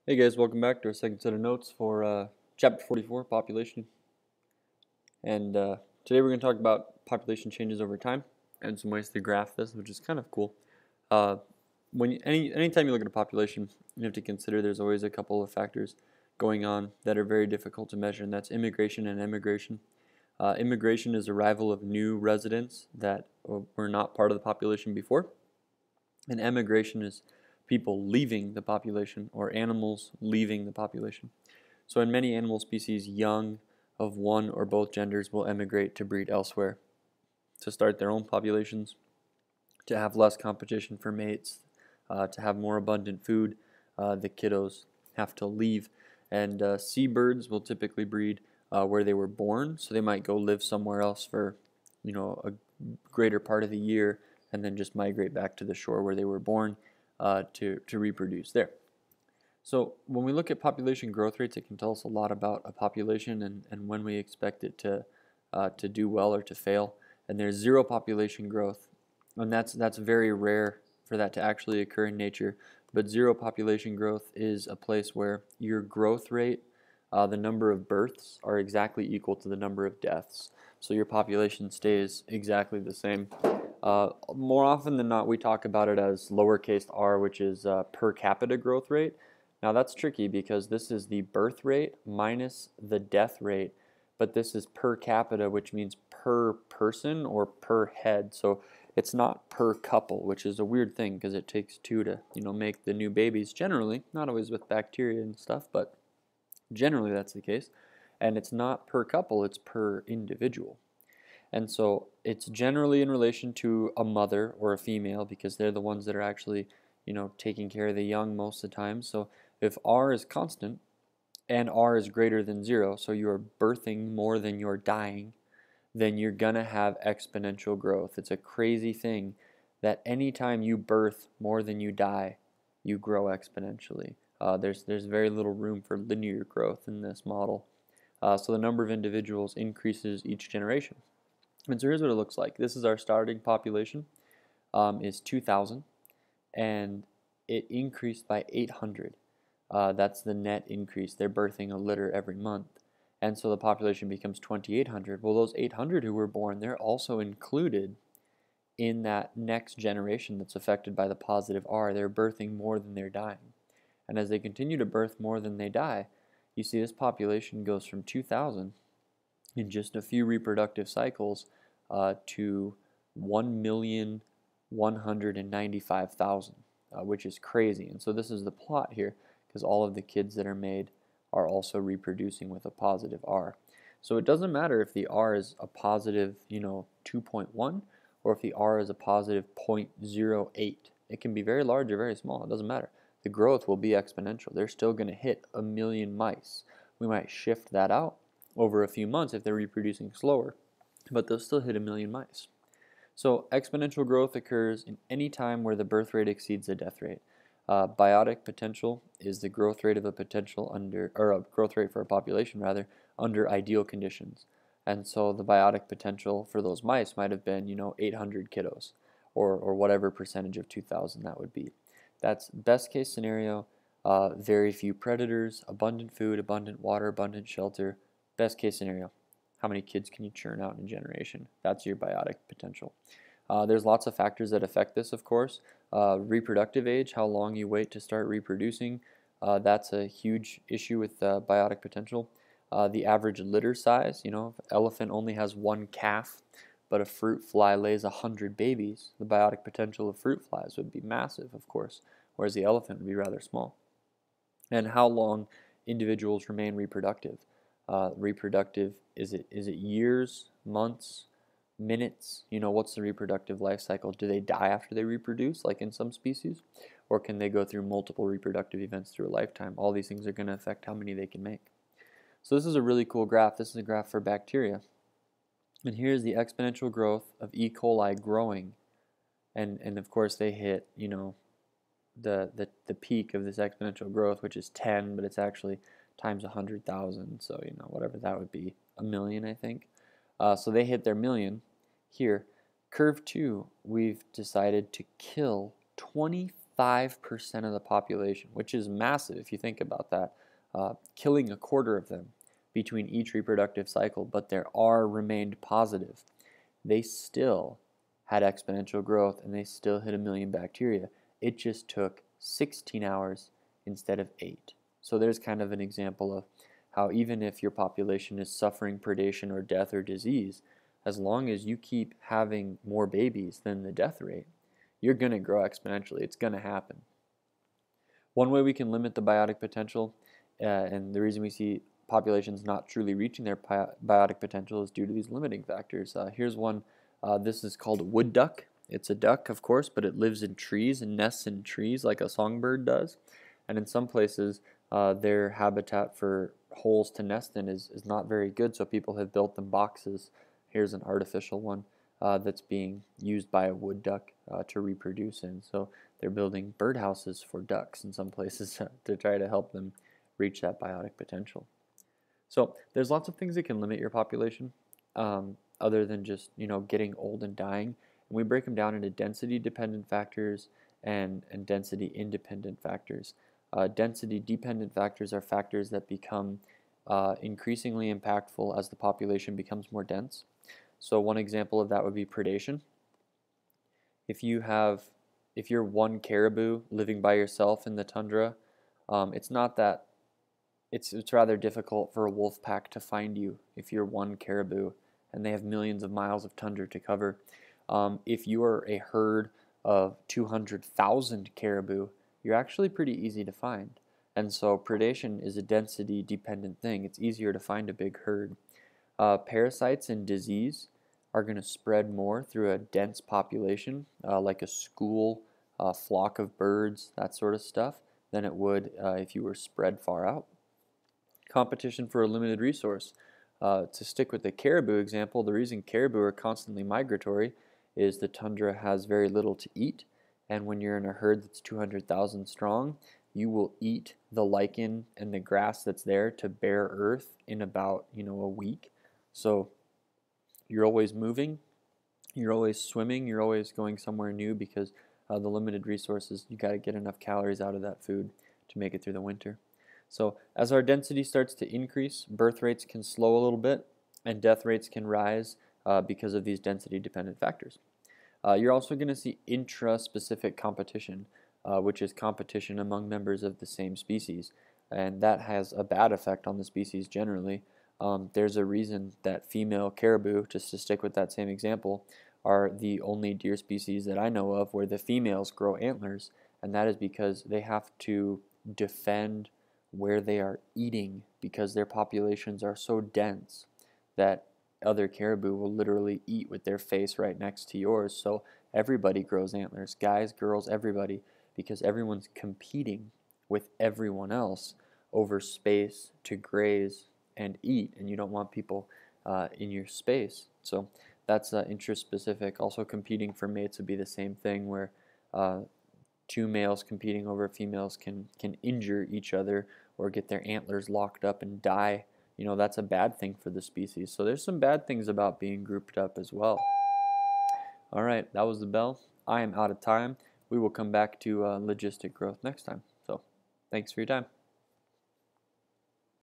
Hey guys, welcome back to our second set of notes for chapter 44, population. And today we're going to talk about population changes over time and some ways to graph this, which is kind of cool. Uh, anytime you look at a population, you have to consider there's always a couple of factors going on that are very difficult to measure, and that's immigration and emigration. Immigration is arrival of new residents that were not part of the population before, and emigration is people leaving the population or animals leaving the population. So in many animal species, young of one or both genders will emigrate to breed elsewhere, to start their own populations, to have less competition for mates, to have more abundant food. The kiddos have to leave. And seabirds will typically breed where they were born, so they might go live somewhere else for, a greater part of the year, and then just migrate back to the shore where they were born to reproduce there. So when we look at population growth rates, it can tell us a lot about a population and when we expect it to do well or to fail. And there's zero population growth, and that's very rare for that to actually occur in nature. But zero population growth is a place where your growth rate, the number of births, are exactly equal to the number of deaths. So your population stays exactly the same. More often than not, we talk about it as lowercase r, which is per capita growth rate. Now that's tricky because this is the birth rate minus the death rate, but this is per capita, which means per person or per head. So it's not per couple, which is a weird thing because it takes two to, make the new babies generally, not always with bacteria and stuff, but generally that's the case. And it's not per couple, it's per individual. And so it's generally in relation to a mother or a female because they're the ones that are actually, taking care of the young most of the time. So if R is constant and R is greater than 0, so you are birthing more than you're dying, then you're going to have exponential growth. It's a crazy thing that anytime you birth more than you die, you grow exponentially. There's very little room for linear growth in this model. So the number of individuals increases each generation. And so here's what it looks like. This is our starting population, is 2,000, and it increased by 800. That's the net increase. They're birthing a litter every month. And so the population becomes 2,800. Well, those 800 who were born, they're also included in that next generation that's affected by the positive R. They're birthing more than they're dying. And as they continue to birth more than they die, you see this population goes from 2,000 in just a few reproductive cycles to 1,195,000, which is crazy. And so this is the plot here because all of the kids that are made are also reproducing with a positive R. So it doesn't matter if the R is a positive, 2.1 or if the R is a positive 0.08. It can be very large or very small. It doesn't matter. The growth will be exponential. They're still going to hit 1,000,000 mice. We might shift that out over a few months if they're reproducing slower, but they'll still hit 1,000,000 mice. So exponential growth occurs in any time where the birth rate exceeds the death rate. Biotic potential is the growth rate of a potential or a growth rate for a population rather, under ideal conditions. And so the biotic potential for those mice might have been, 800 kiddos, or whatever percentage of 2,000 that would be. That's best case scenario. Very few predators, abundant food, abundant water, abundant shelter. Best case scenario. How many kids can you churn out in a generation? That's your biotic potential. There's lots of factors that affect this, of course. Reproductive age, how long you wait to start reproducing, that's a huge issue with biotic potential. The average litter size, if an elephant only has one calf, but a fruit fly lays 100 babies, the biotic potential of fruit flies would be massive, of course, whereas the elephant would be rather small. And how long individuals remain reproductive. Reproductive, is it years, months, minutes? What's the reproductive life cycle? Do they die after they reproduce, like in some species? Or can they go through multiple reproductive events through a lifetime? All these things are going to affect how many they can make. So this is a really cool graph. This is a graph for bacteria. And here's the exponential growth of E. coli growing. And of course they hit, the peak of this exponential growth, which is 10, but it's actually times 100,000, so whatever that would be, 1,000,000, I think. So they hit their 1,000,000 here. Curve 2, we've decided to kill 20 5% of the population, which is massive if you think about that, killing a quarter of them between each reproductive cycle, but their R remained positive. They still had exponential growth and they still hit 1 million bacteria. It just took 16 hours instead of 8. So there's kind of an example of how even if your population is suffering predation or death or disease, as long as you keep having more babies than the death rate, you're going to grow exponentially. It's going to happen. One way we can limit the biotic potential, and the reason we see populations not truly reaching their biotic potential is due to these limiting factors. Here's one. This is called a wood duck. It's a duck, of course, but it lives in trees and nests in trees like a songbird does. And in some places, their habitat for holes to nest in is not very good, so people have built them boxes. Here's an artificial one that's being used by a wood duck to reproduce in. So they're building birdhouses for ducks in some places to try to help them reach that biotic potential. So there's lots of things that can limit your population other than just getting old and dying. And we break them down into density-dependent factors and density-independent factors. Density-dependent factors are factors that become increasingly impactful as the population becomes more dense. So one example of that would be predation. If you're one caribou living by yourself in the tundra, it's rather difficult for a wolf pack to find you if you're one caribou and they have millions of miles of tundra to cover. If you are a herd of 200,000 caribou, you're actually pretty easy to find. And so predation is a density dependent thing. It's easier to find a big herd. Parasites and disease are going to spread more through a dense population, like a school, a flock of birds, that sort of stuff, than it would if you were spread far out. Competition for a limited resource. To stick with the caribou example, the reason caribou are constantly migratory is the tundra has very little to eat, and when you're in a herd that's 200,000 strong, you will eat the lichen and the grass that's there to bare earth in about a week. So you're always moving, you're always swimming, you're always going somewhere new because the limited resources, you got to get enough calories out of that food to make it through the winter. So as our density starts to increase, birth rates can slow a little bit and death rates can rise because of these density dependent factors. You're also going to see intra-specific competition, which is competition among members of the same species, and that has a bad effect on the species generally. There's a reason that female caribou, just to stick with that same example, are the only deer species that I know of where the females grow antlers, and that is because they have to defend where they are eating because their populations are so dense that other caribou will literally eat with their face right next to yours. So everybody grows antlers, guys, girls, everybody, because everyone's competing with everyone else over space to graze and eat, and you don't want people in your space. So that's interest-specific. Also competing for mates would be the same thing, where two males competing over females can injure each other or get their antlers locked up and die. That's a bad thing for the species. So there's some bad things about being grouped up as well. All right, that was the bell. I am out of time. We will come back to logistic growth next time. So thanks for your time.